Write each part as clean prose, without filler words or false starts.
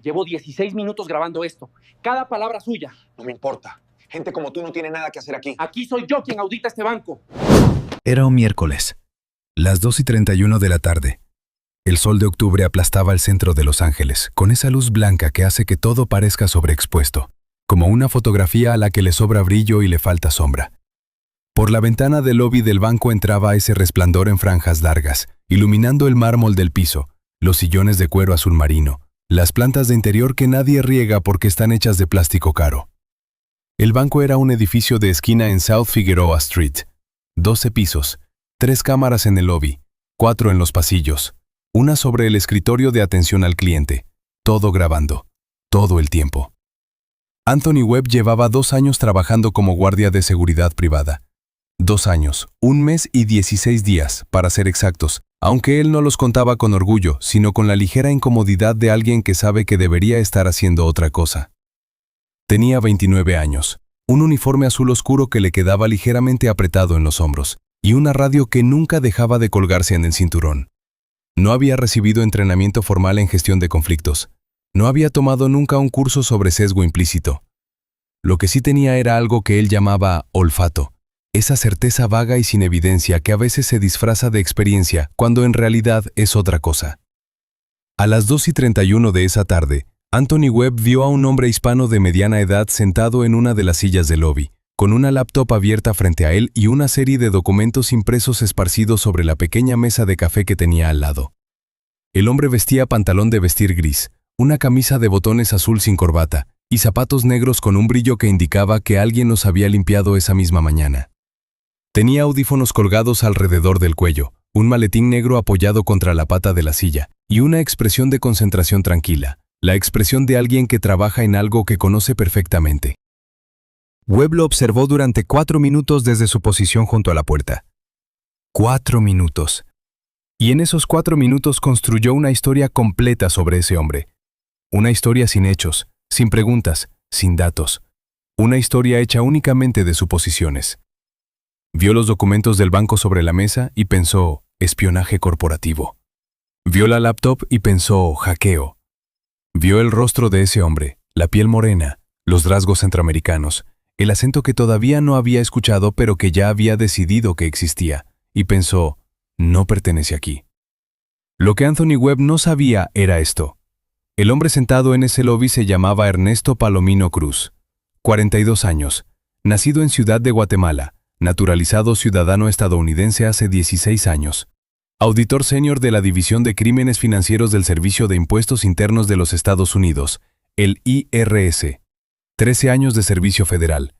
Llevo 16 minutos grabando esto. Cada palabra suya. No me importa. Gente como tú no tiene nada que hacer aquí. Aquí soy yo quien audita este banco. Era un miércoles, las 2:31 de la tarde. El sol de octubre aplastaba el centro de Los Ángeles, con esa luz blanca que hace que todo parezca sobreexpuesto, como una fotografía a la que le sobra brillo y le falta sombra. Por la ventana del lobby del banco entraba ese resplandor en franjas largas, iluminando el mármol del piso, los sillones de cuero azul marino, las plantas de interior que nadie riega porque están hechas de plástico caro. El banco era un edificio de esquina en South Figueroa Street. 12 pisos, 3 cámaras en el lobby, 4 en los pasillos, una sobre el escritorio de atención al cliente, todo grabando, todo el tiempo. Anthony Webb llevaba 2 años trabajando como guardia de seguridad privada. 2 años, 1 mes y 16 días, para ser exactos, aunque él no los contaba con orgullo, sino con la ligera incomodidad de alguien que sabe que debería estar haciendo otra cosa. Tenía 29 años, un uniforme azul oscuro que le quedaba ligeramente apretado en los hombros, y una radio que nunca dejaba de colgarse en el cinturón. No había recibido entrenamiento formal en gestión de conflictos. No había tomado nunca un curso sobre sesgo implícito. Lo que sí tenía era algo que él llamaba olfato, esa certeza vaga y sin evidencia que a veces se disfraza de experiencia cuando en realidad es otra cosa. A las 2:31 de esa tarde, Anthony Webb vio a un hombre hispano de mediana edad sentado en una de las sillas del lobby, con una laptop abierta frente a él y una serie de documentos impresos esparcidos sobre la pequeña mesa de café que tenía al lado. El hombre vestía pantalón de vestir gris, una camisa de botones azul sin corbata, y zapatos negros con un brillo que indicaba que alguien los había limpiado esa misma mañana. Tenía audífonos colgados alrededor del cuello, un maletín negro apoyado contra la pata de la silla, y una expresión de concentración tranquila, la expresión de alguien que trabaja en algo que conoce perfectamente. Webb lo observó durante 4 minutos desde su posición junto a la puerta. 4 minutos. Y en esos 4 minutos construyó una historia completa sobre ese hombre. Una historia sin hechos, sin preguntas, sin datos. Una historia hecha únicamente de suposiciones. Vio los documentos del banco sobre la mesa y pensó, espionaje corporativo. Vio la laptop y pensó, hackeo. Vio el rostro de ese hombre, la piel morena, los rasgos centroamericanos, el acento que todavía no había escuchado pero que ya había decidido que existía, y pensó, no pertenece aquí. Lo que Anthony Webb no sabía era esto. El hombre sentado en ese lobby se llamaba Ernesto Palomino Cruz, 42 años, nacido en Ciudad de Guatemala, naturalizado ciudadano estadounidense hace 16 años, auditor senior de la División de Crímenes Financieros del Servicio de Impuestos Internos de los Estados Unidos, el IRS, 13 años de servicio federal,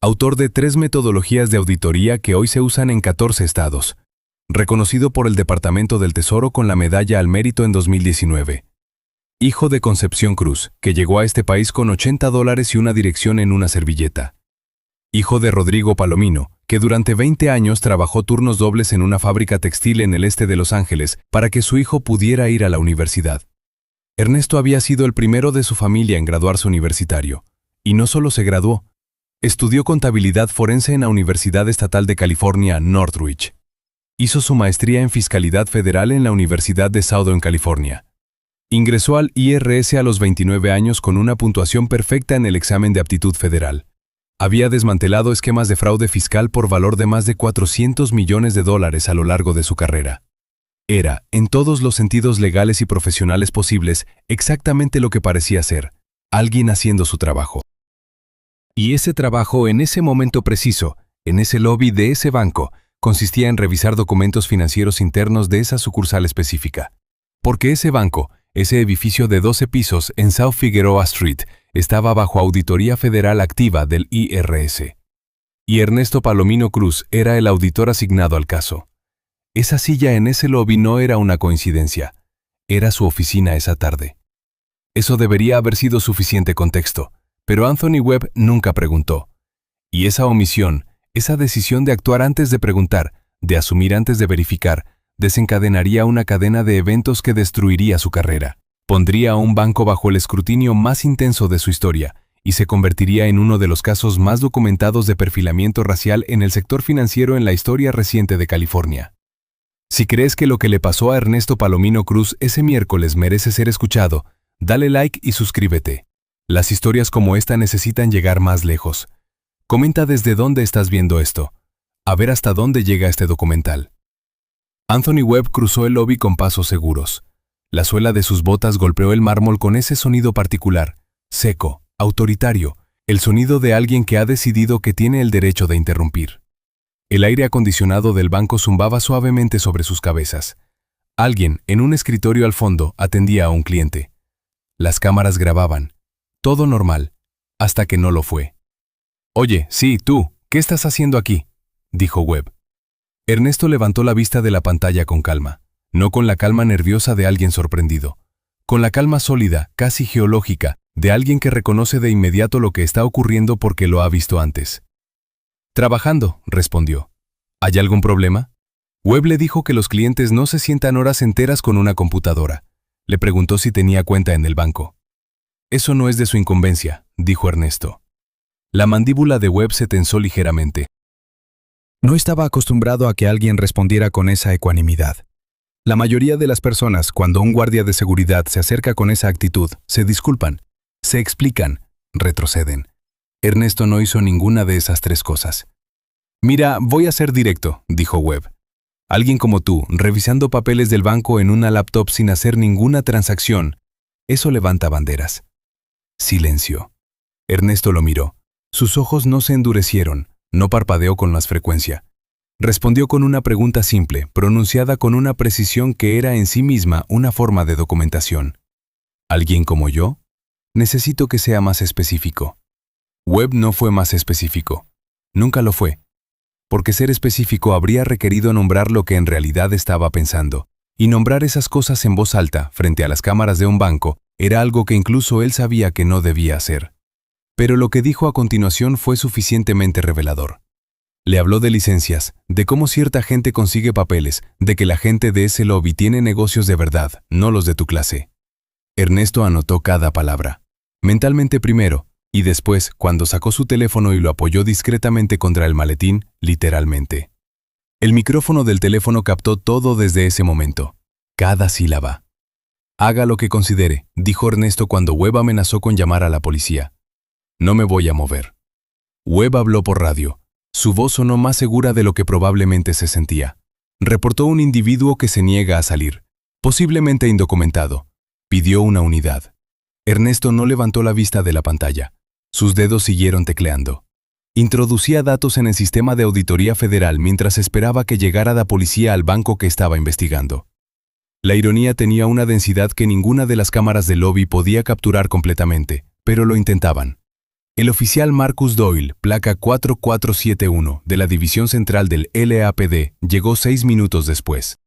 autor de 3 metodologías de auditoría que hoy se usan en 14 estados, reconocido por el Departamento del Tesoro con la Medalla al Mérito en 2019. Hijo de Concepción Cruz, que llegó a este país con $80 y una dirección en una servilleta. Hijo de Rodrigo Palomino, que durante 20 años trabajó turnos dobles en una fábrica textil en el este de Los Ángeles para que su hijo pudiera ir a la universidad. Ernesto había sido el primero de su familia en graduarse universitario. Y no solo se graduó, estudió contabilidad forense en la Universidad Estatal de California, Northridge. Hizo su maestría en fiscalidad federal en la Universidad de Southern California. Ingresó al IRS a los 29 años con una puntuación perfecta en el examen de aptitud federal. Había desmantelado esquemas de fraude fiscal por valor de más de $400 millones a lo largo de su carrera. Era, en todos los sentidos legales y profesionales posibles, exactamente lo que parecía ser, alguien haciendo su trabajo. Y ese trabajo en ese momento preciso, en ese lobby de ese banco, consistía en revisar documentos financieros internos de esa sucursal específica. Porque ese banco, ese edificio de 12 pisos en South Figueroa Street, estaba bajo auditoría federal activa del IRS. Y Ernesto Palomino Cruz era el auditor asignado al caso. Esa silla en ese lobby no era una coincidencia. Era su oficina esa tarde. Eso debería haber sido suficiente contexto, pero Anthony Webb nunca preguntó. Y esa omisión, esa decisión de actuar antes de preguntar, de asumir antes de verificar, desencadenaría una cadena de eventos que destruiría su carrera. Pondría a un banco bajo el escrutinio más intenso de su historia y se convertiría en uno de los casos más documentados de perfilamiento racial en el sector financiero en la historia reciente de California. Si crees que lo que le pasó a Ernesto Palomino Cruz ese miércoles merece ser escuchado, Dale like y suscríbete. Las historias como esta necesitan llegar más lejos. Comenta desde dónde estás viendo esto. A ver hasta dónde llega este documental. Anthony Webb cruzó el lobby con pasos seguros. La suela de sus botas golpeó el mármol con ese sonido particular, seco, autoritario, el sonido de alguien que ha decidido que tiene el derecho de interrumpir. El aire acondicionado del banco zumbaba suavemente sobre sus cabezas. Alguien, en un escritorio al fondo, atendía a un cliente. Las cámaras grababan. Todo normal, hasta que no lo fue. «Oye, sí, tú, ¿qué estás haciendo aquí?», dijo Webb. Ernesto levantó la vista de la pantalla con calma, no con la calma nerviosa de alguien sorprendido, con la calma sólida, casi geológica, de alguien que reconoce de inmediato lo que está ocurriendo porque lo ha visto antes. «Trabajando», respondió. «¿Hay algún problema?». Webb le dijo que los clientes no se sientan horas enteras con una computadora. Le preguntó si tenía cuenta en el banco. «Eso no es de su incumbencia», dijo Ernesto. La mandíbula de Webb se tensó ligeramente. No estaba acostumbrado a que alguien respondiera con esa ecuanimidad. La mayoría de las personas, cuando un guardia de seguridad se acerca con esa actitud, se disculpan, se explican, retroceden. Ernesto no hizo ninguna de esas tres cosas. «Mira, voy a ser directo», dijo Webb. «Alguien como tú, revisando papeles del banco en una laptop sin hacer ninguna transacción, eso levanta banderas». Silencio. Ernesto lo miró. Sus ojos no se endurecieron, no parpadeó con más frecuencia. Respondió con una pregunta simple, pronunciada con una precisión que era en sí misma una forma de documentación. ¿Alguien como yo? Necesito que sea más específico. Webb no fue más específico. Nunca lo fue. Porque ser específico habría requerido nombrar lo que en realidad estaba pensando, y nombrar esas cosas en voz alta, frente a las cámaras de un banco, era algo que incluso él sabía que no debía hacer. Pero lo que dijo a continuación fue suficientemente revelador. Le habló de licencias, de cómo cierta gente consigue papeles, de que la gente de ese lobby tiene negocios de verdad, no los de tu clase. Ernesto anotó cada palabra. Mentalmente primero, y después, cuando sacó su teléfono y lo apoyó discretamente contra el maletín, literalmente. El micrófono del teléfono captó todo desde ese momento. Cada sílaba. «Haga lo que considere», dijo Ernesto cuando Webb amenazó con llamar a la policía. «No me voy a mover». Webb habló por radio. Su voz sonó más segura de lo que probablemente se sentía. Reportó un individuo que se niega a salir, posiblemente indocumentado. Pidió una unidad. Ernesto no levantó la vista de la pantalla. Sus dedos siguieron tecleando. Introducía datos en el sistema de auditoría federal mientras esperaba que llegara la policía al banco que estaba investigando. La ironía tenía una densidad que ninguna de las cámaras del lobby podía capturar completamente, pero lo intentaban. El oficial Marcus Doyle, placa 4471, de la División Central del LAPD, llegó 6 minutos después.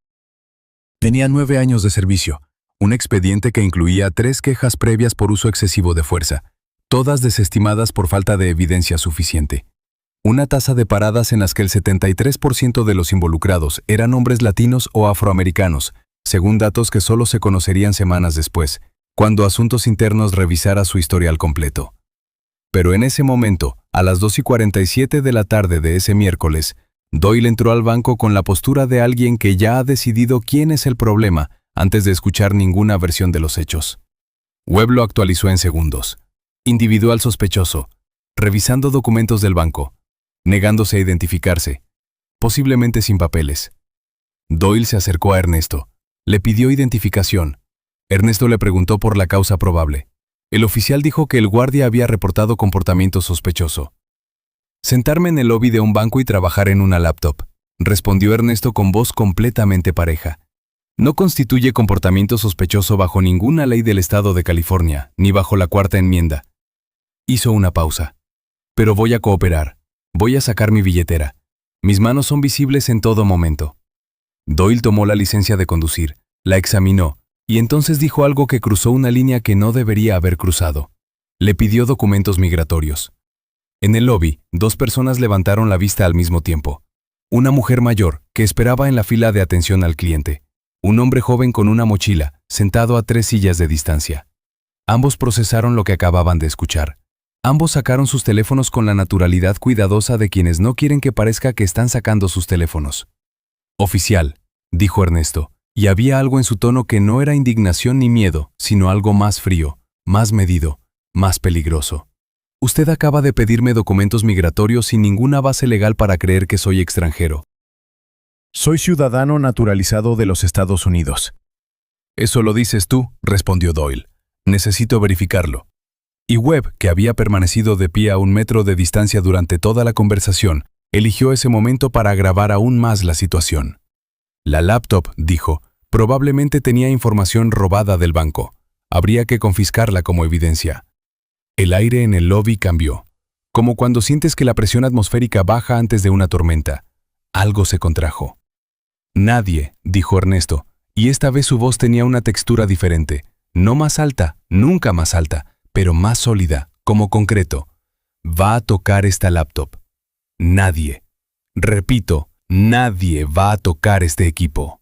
Tenía 9 años de servicio, un expediente que incluía 3 quejas previas por uso excesivo de fuerza, todas desestimadas por falta de evidencia suficiente. Una tasa de paradas en las que el 73% de los involucrados eran hombres latinos o afroamericanos, según datos que solo se conocerían semanas después, cuando Asuntos Internos revisara su historial completo. Pero en ese momento, a las 2:47 de la tarde de ese miércoles, Doyle entró al banco con la postura de alguien que ya ha decidido quién es el problema antes de escuchar ninguna versión de los hechos. Webb lo actualizó en segundos. Individual sospechoso, revisando documentos del banco, negándose a identificarse, posiblemente sin papeles. Doyle se acercó a Ernesto. Le pidió identificación. Ernesto le preguntó por la causa probable. El oficial dijo que el guardia había reportado comportamiento sospechoso. «Sentarme en el lobby de un banco y trabajar en una laptop», respondió Ernesto con voz completamente pareja. «No constituye comportamiento sospechoso bajo ninguna ley del estado de California, ni bajo la Cuarta Enmienda». Hizo una pausa. «Pero voy a cooperar. Voy a sacar mi billetera. Mis manos son visibles en todo momento». Doyle tomó la licencia de conducir, la examinó, y entonces dijo algo que cruzó una línea que no debería haber cruzado. Le pidió documentos migratorios. En el lobby, 2 personas levantaron la vista al mismo tiempo. Una mujer mayor, que esperaba en la fila de atención al cliente. Un hombre joven con una mochila, sentado a 3 sillas de distancia. Ambos procesaron lo que acababan de escuchar. Ambos sacaron sus teléfonos con la naturalidad cuidadosa de quienes no quieren que parezca que están sacando sus teléfonos. «Oficial», dijo Ernesto, Y había algo en su tono que no era indignación ni miedo, sino algo más frío, más medido, más peligroso. Usted acaba de pedirme documentos migratorios sin ninguna base legal para creer que soy extranjero. Soy ciudadano naturalizado de los Estados Unidos. Eso lo dices tú, respondió Doyle. Necesito verificarlo. Y Webb, que había permanecido de pie a 1 metro de distancia durante toda la conversación, eligió ese momento para agravar aún más la situación. La laptop, dijo, probablemente tenía información robada del banco. Habría que confiscarla como evidencia. El aire en el lobby cambió, como cuando sientes que la presión atmosférica baja antes de una tormenta. Algo se contrajo. Nadie, dijo Ernesto, y esta vez su voz tenía una textura diferente, no más alta, nunca más alta, pero más sólida, como concreto. Va a tocar esta laptop. Nadie. Repito, nadie va a tocar este equipo.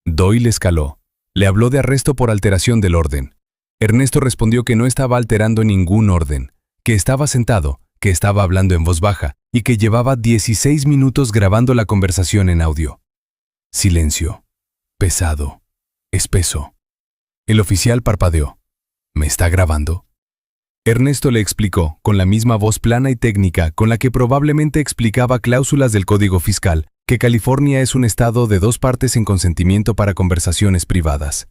Doyle escaló. Le habló de arresto por alteración del orden. Ernesto respondió que no estaba alterando ningún orden, que estaba sentado, que estaba hablando en voz baja y que llevaba 16 minutos grabando la conversación en audio. Silencio. Pesado. Espeso. El oficial parpadeó. ¿Me está grabando? Ernesto le explicó, con la misma voz plana y técnica con la que probablemente explicaba cláusulas del Código Fiscal, que California es un estado de 2 partes en consentimiento para conversaciones privadas.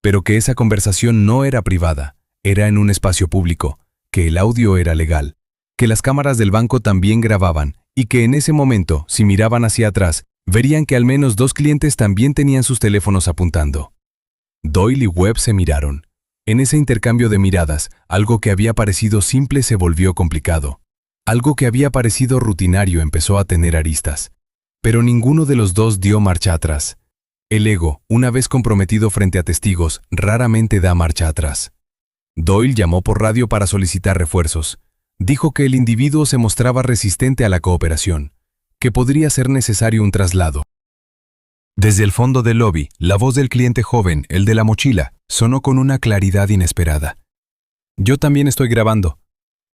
Pero que esa conversación no era privada, era en un espacio público, que el audio era legal, que las cámaras del banco también grababan y que en ese momento, si miraban hacia atrás, verían que al menos 2 clientes también tenían sus teléfonos apuntando. Doyle y Webb se miraron. En ese intercambio de miradas, algo que había parecido simple se volvió complicado. Algo que había parecido rutinario empezó a tener aristas. Pero ninguno de los dos dio marcha atrás. El ego, una vez comprometido frente a testigos, raramente da marcha atrás. Doyle llamó por radio para solicitar refuerzos. Dijo que el individuo se mostraba resistente a la cooperación, que podría ser necesario un traslado. Desde el fondo del lobby, la voz del cliente joven, el de la mochila, sonó con una claridad inesperada. Yo también estoy grabando.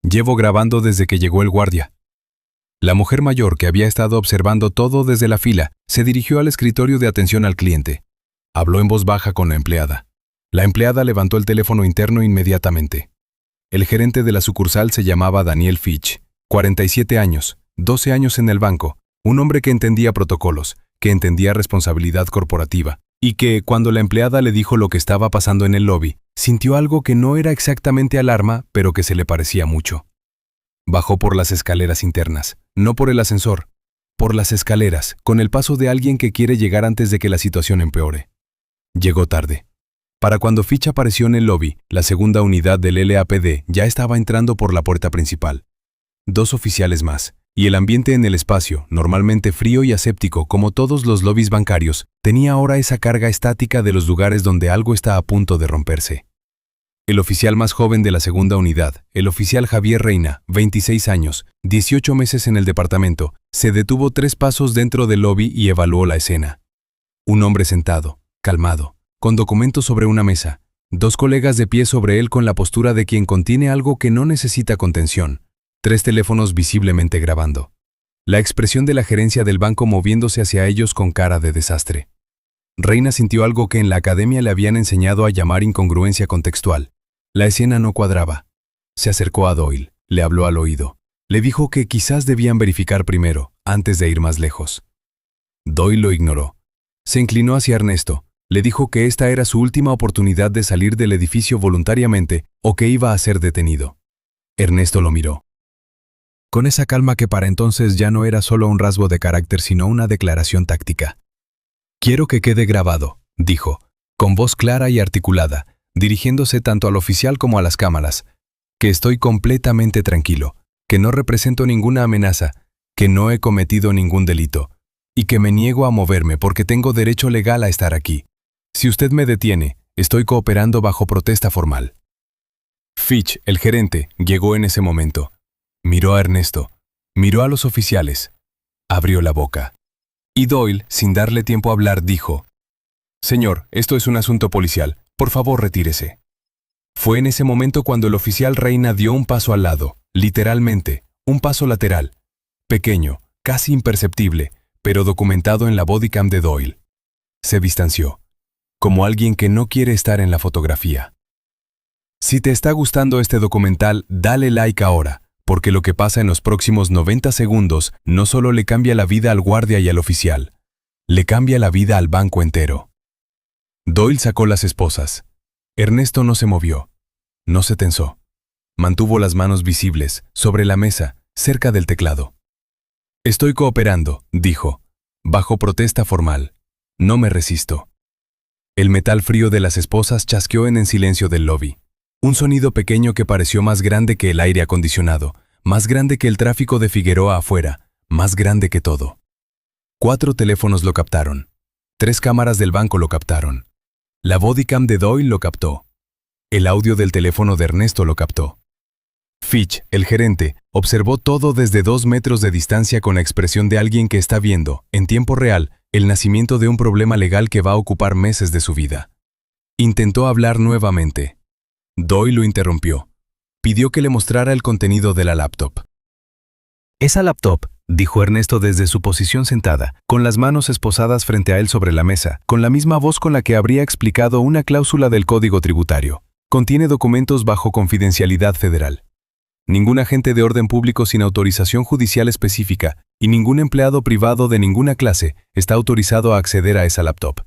Llevo grabando desde que llegó el guardia. La mujer mayor, que había estado observando todo desde la fila, se dirigió al escritorio de atención al cliente. Habló en voz baja con la empleada. La empleada levantó el teléfono interno inmediatamente. El gerente de la sucursal se llamaba Daniel Fitch, 47 años, 12 años en el banco, un hombre que entendía protocolos, que entendía responsabilidad corporativa, y que, cuando la empleada le dijo lo que estaba pasando en el lobby, sintió algo que no era exactamente alarma, pero que se le parecía mucho. Bajó por las escaleras internas, no por el ascensor, por las escaleras, con el paso de alguien que quiere llegar antes de que la situación empeore. Llegó tarde. Para cuando Fitch apareció en el lobby, la segunda unidad del LAPD ya estaba entrando por la puerta principal. 2 oficiales más, y el ambiente en el espacio, normalmente frío y aséptico como todos los lobbies bancarios, tenía ahora esa carga estática de los lugares donde algo está a punto de romperse. El oficial más joven de la segunda unidad, el oficial Javier Reina, 26 años, 18 meses en el departamento, se detuvo 3 pasos dentro del lobby y evaluó la escena. Un hombre sentado, calmado, con documentos sobre una mesa, 2 colegas de pie sobre él con la postura de quien contiene algo que no necesita contención, 3 teléfonos visiblemente grabando. La expresión de la gerencia del banco moviéndose hacia ellos con cara de desastre. Reina sintió algo que en la academia le habían enseñado a llamar incongruencia contextual. La escena no cuadraba. Se acercó a Doyle, le habló al oído. Le dijo que quizás debían verificar primero, antes de ir más lejos. Doyle lo ignoró. Se inclinó hacia Ernesto. Le dijo que esta era su última oportunidad de salir del edificio voluntariamente o que iba a ser detenido. Ernesto lo miró. Con esa calma que para entonces ya no era solo un rasgo de carácter sino una declaración táctica. Quiero que quede grabado, dijo, con voz clara y articulada, dirigiéndose tanto al oficial como a las cámaras, que estoy completamente tranquilo, que no represento ninguna amenaza, que no he cometido ningún delito, y que me niego a moverme porque tengo derecho legal a estar aquí. Si usted me detiene, estoy cooperando bajo protesta formal. Fitch, el gerente, llegó en ese momento. Miró a Ernesto, miró a los oficiales, abrió la boca. Y Doyle, sin darle tiempo a hablar, dijo: «Señor, esto es un asunto policial, por favor retírese». Fue en ese momento cuando el oficial Reina dio un paso al lado, literalmente, un paso lateral, pequeño, casi imperceptible, pero documentado en la bodycam de Doyle. Se distanció. como alguien que no quiere estar en la fotografía. Si te está gustando este documental, dale like ahora, porque lo que pasa en los próximos 90 segundos no solo le cambia la vida al guardia y al oficial, le cambia la vida al banco entero. Doyle sacó las esposas. Ernesto no se movió, no se tensó. Mantuvo las manos visibles, sobre la mesa, cerca del teclado. Estoy cooperando, dijo, bajo protesta formal. No me resisto. El metal frío de las esposas chasqueó en el silencio del lobby. Un sonido pequeño que pareció más grande que el aire acondicionado, más grande que el tráfico de Figueroa afuera, más grande que todo. 4 teléfonos lo captaron. 3 cámaras del banco lo captaron. La bodycam de Doyle lo captó. El audio del teléfono de Ernesto lo captó. Fitch, el gerente, observó todo desde 2 metros de distancia con la expresión de alguien que está viendo, en tiempo real, el nacimiento de un problema legal que va a ocupar meses de su vida. Intentó hablar nuevamente. Doyle lo interrumpió. Pidió que le mostrara el contenido de la laptop. Esa laptop, dijo Ernesto desde su posición sentada, con las manos esposadas frente a él sobre la mesa, con la misma voz con la que habría explicado una cláusula del Código Tributario. Contiene documentos bajo confidencialidad federal. Ningún agente de orden público sin autorización judicial específica y ningún empleado privado de ninguna clase está autorizado a acceder a esa laptop.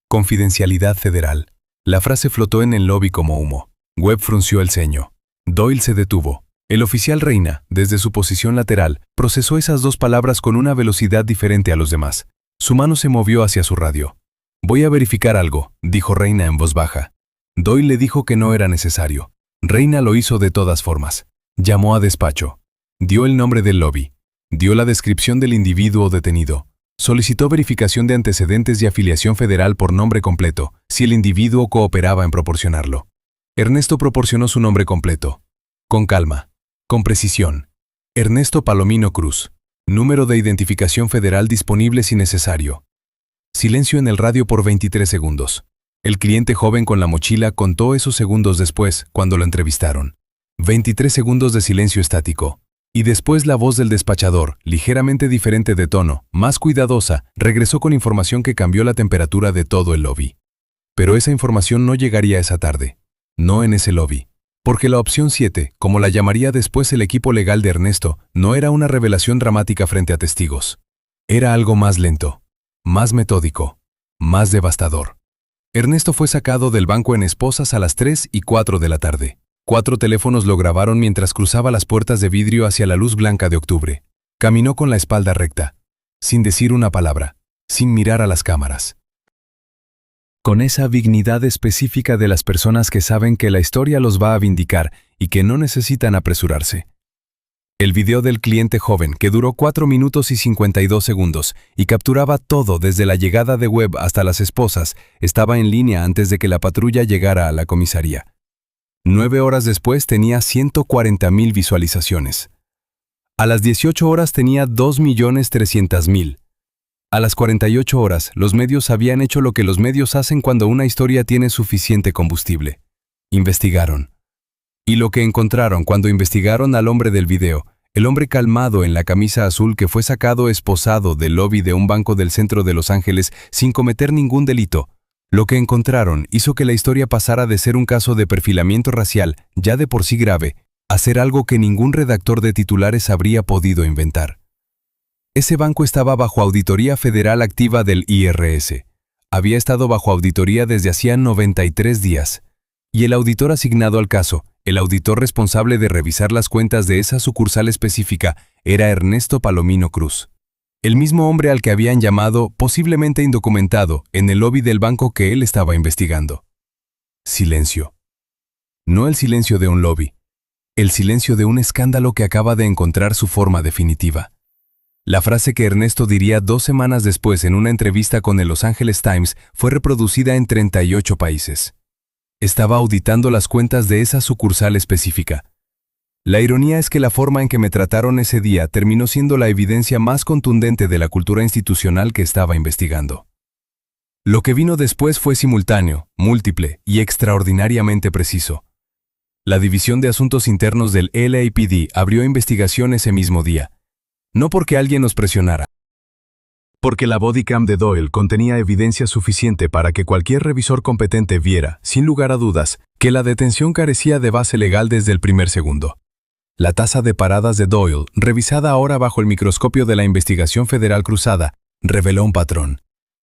Confidencialidad federal. La frase flotó en el lobby como humo. Webb frunció el ceño. Doyle se detuvo. El oficial Reina, desde su posición lateral, procesó esas 2 palabras con una velocidad diferente a los demás. Su mano se movió hacia su radio. Voy a verificar algo, dijo Reina en voz baja. Doyle le dijo que no era necesario. Reina lo hizo de todas formas. Llamó a despacho. Dio el nombre del lobby. Dio la descripción del individuo detenido. Solicitó verificación de antecedentes y afiliación federal por nombre completo, si el individuo cooperaba en proporcionarlo. Ernesto proporcionó su nombre completo. Con calma. Con precisión. Ernesto Palomino Cruz. Número de identificación federal disponible si necesario. Silencio en el radio por 23 segundos. El cliente joven con la mochila contó esos segundos después, cuando lo entrevistaron. 23 segundos de silencio estático. Y después la voz del despachador, ligeramente diferente de tono, más cuidadosa, regresó con información que cambió la temperatura de todo el lobby. Pero esa información no llegaría esa tarde. No en ese lobby. Porque la opción 7, como la llamaría después el equipo legal de Ernesto, no era una revelación dramática frente a testigos. Era algo más lento, más metódico, más devastador. Ernesto fue sacado del banco en esposas a las 3:04 de la tarde. 4 teléfonos lo grabaron mientras cruzaba las puertas de vidrio hacia la luz blanca de octubre. Caminó con la espalda recta, sin decir una palabra, sin mirar a las cámaras. Con esa dignidad específica de las personas que saben que la historia los va a vindicar y que no necesitan apresurarse. El video del cliente joven, que duró 4 minutos y 52 segundos y capturaba todo desde la llegada de Webb hasta las esposas, estaba en línea antes de que la patrulla llegara a la comisaría. 9 horas después tenía 140,000 visualizaciones. A las 18 horas tenía 2,300,000. A las 48 horas, los medios habían hecho lo que los medios hacen cuando una historia tiene suficiente combustible. Investigaron. Y lo que encontraron cuando investigaron al hombre del video, el hombre calmado en la camisa azul que fue sacado esposado del lobby de un banco del centro de Los Ángeles sin cometer ningún delito, lo que encontraron hizo que la historia pasara de ser un caso de perfilamiento racial, ya de por sí grave, a ser algo que ningún redactor de titulares habría podido inventar. Ese banco estaba bajo auditoría federal activa del IRS. Había estado bajo auditoría desde hacía 93 días. Y el auditor asignado al caso, el auditor responsable de revisar las cuentas de esa sucursal específica, era Ernesto Palomino Cruz. El mismo hombre al que habían llamado, posiblemente indocumentado, en el lobby del banco que él estaba investigando. Silencio. No el silencio de un lobby. El silencio de un escándalo que acaba de encontrar su forma definitiva. La frase que Ernesto diría 2 semanas después en una entrevista con el Los Angeles Times fue reproducida en 38 países. Estaba auditando las cuentas de esa sucursal específica. La ironía es que la forma en que me trataron ese día terminó siendo la evidencia más contundente de la cultura institucional que estaba investigando. Lo que vino después fue simultáneo, múltiple y extraordinariamente preciso. La División de Asuntos Internos del LAPD abrió investigación ese mismo día. No porque alguien nos presionara. Porque la bodycam de Doyle contenía evidencia suficiente para que cualquier revisor competente viera, sin lugar a dudas, que la detención carecía de base legal desde el primer segundo. La tasa de paradas de Doyle, revisada ahora bajo el microscopio de la investigación federal cruzada, reveló un patrón.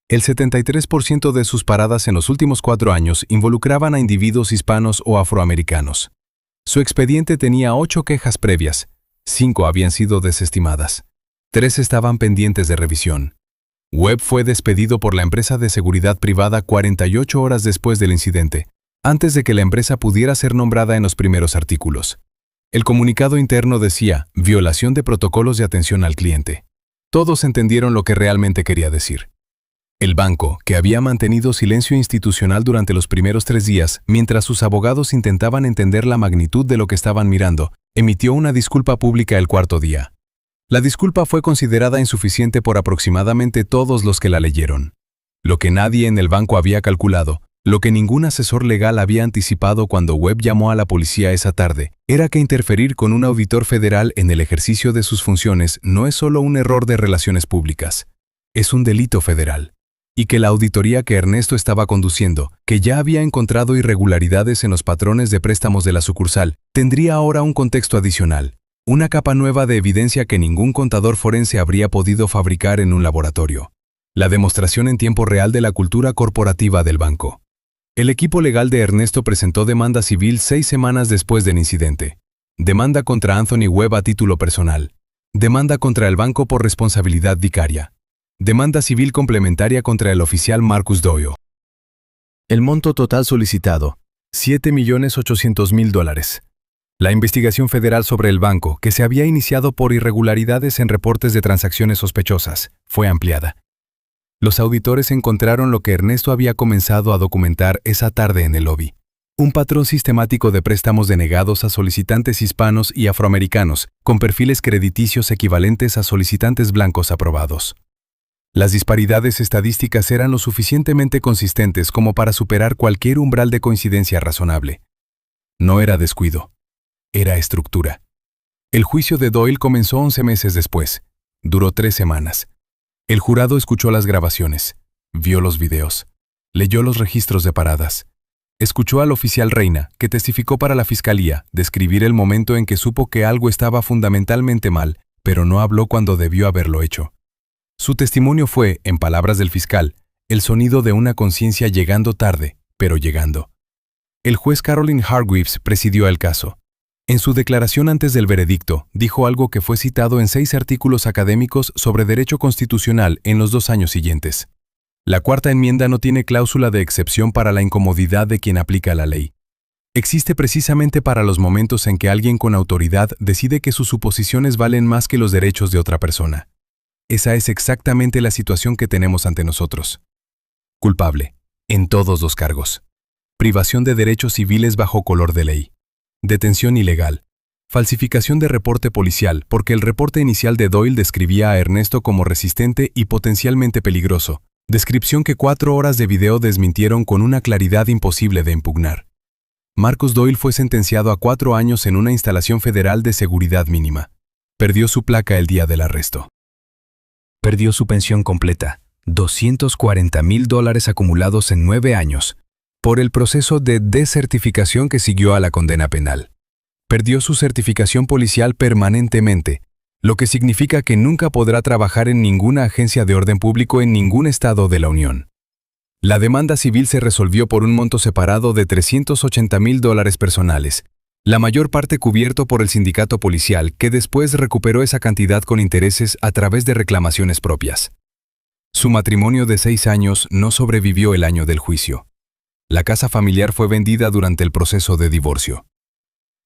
El 73% de sus paradas en los últimos 4 años involucraban a individuos hispanos o afroamericanos. Su expediente tenía 8 quejas previas, 5 habían sido desestimadas. 3 estaban pendientes de revisión. Webb fue despedido por la empresa de seguridad privada 48 horas después del incidente, antes de que la empresa pudiera ser nombrada en los primeros artículos. El comunicado interno decía, violación de protocolos de atención al cliente. Todos entendieron lo que realmente quería decir. El banco, que había mantenido silencio institucional durante los primeros 3 días, mientras sus abogados intentaban entender la magnitud de lo que estaban mirando, emitió una disculpa pública el 4º día. La disculpa fue considerada insuficiente por aproximadamente todos los que la leyeron. Lo que nadie en el banco había calculado, lo que ningún asesor legal había anticipado cuando Webb llamó a la policía esa tarde, era que interferir con un auditor federal en el ejercicio de sus funciones no es solo un error de relaciones públicas, es un delito federal. Y que la auditoría que Ernesto estaba conduciendo, que ya había encontrado irregularidades en los patrones de préstamos de la sucursal, tendría ahora un contexto adicional. Una capa nueva de evidencia que ningún contador forense habría podido fabricar en un laboratorio. La demostración en tiempo real de la cultura corporativa del banco. El equipo legal de Ernesto presentó demanda civil 6 semanas después del incidente. Demanda contra Anthony Webb a título personal. Demanda contra el banco por responsabilidad vicaria. Demanda civil complementaria contra el oficial Marcus Doyle. El monto total solicitado, $7.800.000. La investigación federal sobre el banco, que se había iniciado por irregularidades en reportes de transacciones sospechosas, fue ampliada. Los auditores encontraron lo que Ernesto había comenzado a documentar esa tarde en el lobby. Un patrón sistemático de préstamos denegados a solicitantes hispanos y afroamericanos, con perfiles crediticios equivalentes a solicitantes blancos aprobados. Las disparidades estadísticas eran lo suficientemente consistentes como para superar cualquier umbral de coincidencia razonable. No era descuido. Era estructura. El juicio de Doyle comenzó 11 meses después. Duró 3 semanas. El jurado escuchó las grabaciones, vio los videos, leyó los registros de paradas. Escuchó al oficial Reina, que testificó para la fiscalía, describir el momento en que supo que algo estaba fundamentalmente mal, pero no habló cuando debió haberlo hecho. Su testimonio fue, en palabras del fiscal, el sonido de una conciencia llegando tarde, pero llegando. El juez Caroline Hargreaves presidió el caso. En su declaración antes del veredicto, dijo algo que fue citado en 6 artículos académicos sobre derecho constitucional en los 2 años siguientes. La cuarta enmienda no tiene cláusula de excepción para la incomodidad de quien aplica la ley. Existe precisamente para los momentos en que alguien con autoridad decide que sus suposiciones valen más que los derechos de otra persona. Esa es exactamente la situación que tenemos ante nosotros. Culpable, en todos los cargos. Privación de derechos civiles bajo color de ley. Detención ilegal. Falsificación de reporte policial porque el reporte inicial de Doyle describía a Ernesto como resistente y potencialmente peligroso, descripción que 4 horas de video desmintieron con una claridad imposible de impugnar. Marcus Doyle fue sentenciado a 4 años en una instalación federal de seguridad mínima. Perdió su placa el día del arresto. Perdió su pensión completa, $240.000 acumulados en 9 años, por el proceso de desertificación que siguió a la condena penal. Perdió su certificación policial permanentemente, lo que significa que nunca podrá trabajar en ninguna agencia de orden público en ningún estado de la Unión. La demanda civil se resolvió por un monto separado de $380.000 personales, la mayor parte cubierto por el sindicato policial, que después recuperó esa cantidad con intereses a través de reclamaciones propias. Su matrimonio de 6 años no sobrevivió el año del juicio. La casa familiar fue vendida durante el proceso de divorcio.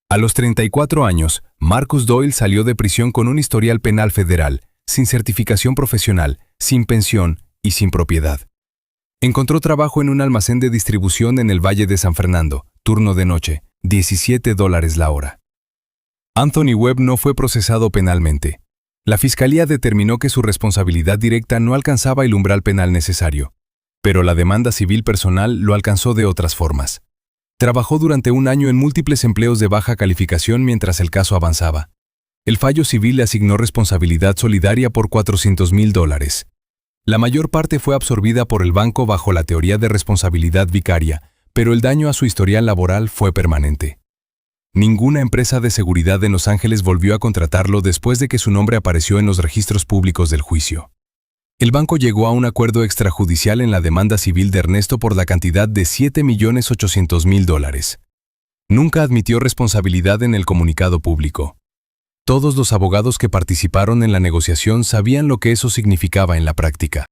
A los 34 años, Marcus Doyle salió de prisión con un historial penal federal, sin certificación profesional, sin pensión y sin propiedad. Encontró trabajo en un almacén de distribución en el Valle de San Fernando, turno de noche, $17 la hora. Anthony Webb no fue procesado penalmente. La fiscalía determinó que su responsabilidad directa no alcanzaba el umbral penal necesario, pero la demanda civil personal lo alcanzó de otras formas. Trabajó durante 1 año en múltiples empleos de baja calificación mientras el caso avanzaba. El fallo civil le asignó responsabilidad solidaria por $400.000. La mayor parte fue absorbida por el banco bajo la teoría de responsabilidad vicaria, pero el daño a su historial laboral fue permanente. Ninguna empresa de seguridad en Los Ángeles volvió a contratarlo después de que su nombre apareció en los registros públicos del juicio. El banco llegó a un acuerdo extrajudicial en la demanda civil de Ernesto por la cantidad de $7.800.000. Nunca admitió responsabilidad en el comunicado público. Todos los abogados que participaron en la negociación sabían lo que eso significaba en la práctica.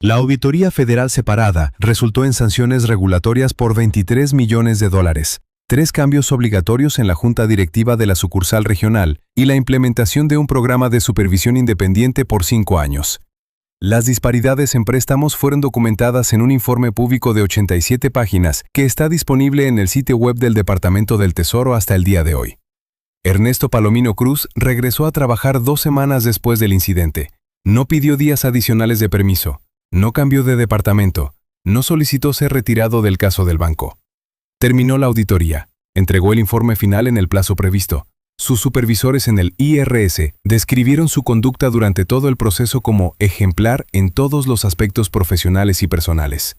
La auditoría federal separada resultó en sanciones regulatorias por $23 millones, 3 cambios obligatorios en la junta directiva de la sucursal regional y la implementación de un programa de supervisión independiente por 5 años. Las disparidades en préstamos fueron documentadas en un informe público de 87 páginas que está disponible en el sitio web del Departamento del Tesoro hasta el día de hoy. Ernesto Palomino Cruz regresó a trabajar 2 semanas después del incidente. No pidió días adicionales de permiso, no cambió de departamento, no solicitó ser retirado del caso del banco. Terminó la auditoría, entregó el informe final en el plazo previsto. Sus supervisores en el IRS describieron su conducta durante todo el proceso como ejemplar en todos los aspectos profesionales y personales.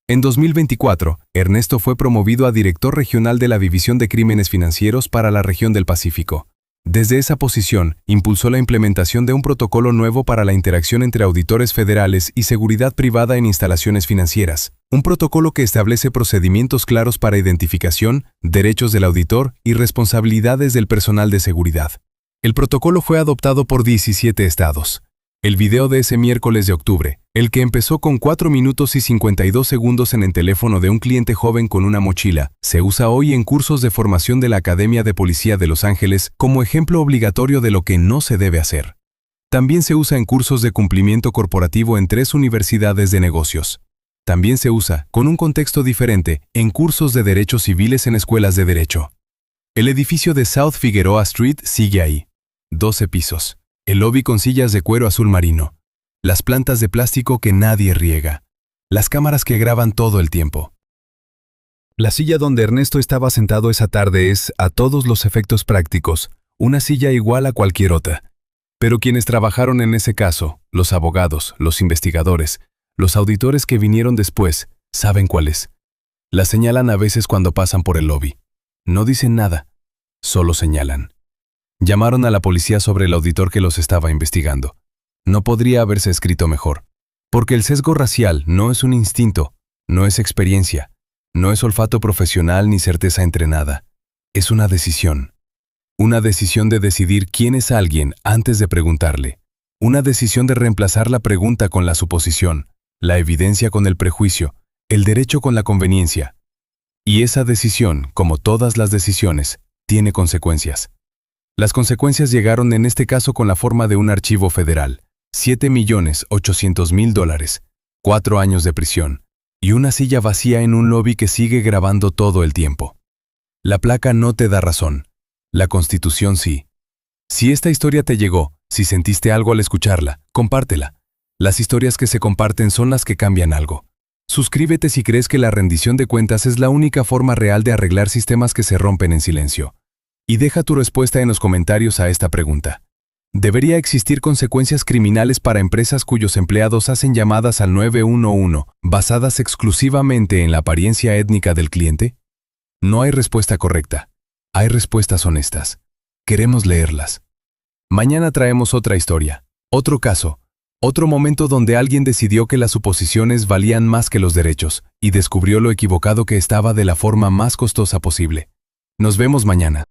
En 2024, Ernesto fue promovido a director regional de la División de Crímenes Financieros para la región del Pacífico. Desde esa posición, impulsó la implementación de un protocolo nuevo para la interacción entre auditores federales y seguridad privada en instalaciones financieras, un protocolo que establece procedimientos claros para identificación, derechos del auditor y responsabilidades del personal de seguridad. El protocolo fue adoptado por 17 estados. El video de ese miércoles de octubre, el que empezó con 4 minutos y 52 segundos en el teléfono de un cliente joven con una mochila, se usa hoy en cursos de formación de la Academia de Policía de Los Ángeles como ejemplo obligatorio de lo que no se debe hacer. También se usa en cursos de cumplimiento corporativo en 3 universidades de negocios. También se usa, con un contexto diferente, en cursos de derechos civiles en escuelas de derecho. El edificio de South Figueroa Street sigue ahí. 12 pisos. El lobby con sillas de cuero azul marino. Las plantas de plástico que nadie riega. Las cámaras que graban todo el tiempo. La silla donde Ernesto estaba sentado esa tarde es, a todos los efectos prácticos, una silla igual a cualquier otra. Pero quienes trabajaron en ese caso, los abogados, los investigadores, los auditores que vinieron después, saben cuál es. La señalan a veces cuando pasan por el lobby. No dicen nada, solo señalan. Llamaron a la policía sobre el auditor que los estaba investigando. No podría haberse escrito mejor. Porque el sesgo racial no es un instinto, no es experiencia, no es olfato profesional ni certeza entrenada. Es una decisión. Una decisión de decidir quién es alguien antes de preguntarle. Una decisión de reemplazar la pregunta con la suposición, la evidencia con el prejuicio, el derecho con la conveniencia. Y esa decisión, como todas las decisiones, tiene consecuencias. Las consecuencias llegaron en este caso con la forma de un archivo federal, $7.800.000, 4 años de prisión, y una silla vacía en un lobby que sigue grabando todo el tiempo. La placa no te da razón, la Constitución sí. Si esta historia te llegó, si sentiste algo al escucharla, compártela. Las historias que se comparten son las que cambian algo. Suscríbete si crees que la rendición de cuentas es la única forma real de arreglar sistemas que se rompen en silencio. Y deja tu respuesta en los comentarios a esta pregunta. ¿Debería existir consecuencias criminales para empresas cuyos empleados hacen llamadas al 911 basadas exclusivamente en la apariencia étnica del cliente? No hay respuesta correcta. Hay respuestas honestas. Queremos leerlas. Mañana traemos otra historia, otro caso, otro momento donde alguien decidió que las suposiciones valían más que los derechos y descubrió lo equivocado que estaba de la forma más costosa posible. Nos vemos mañana.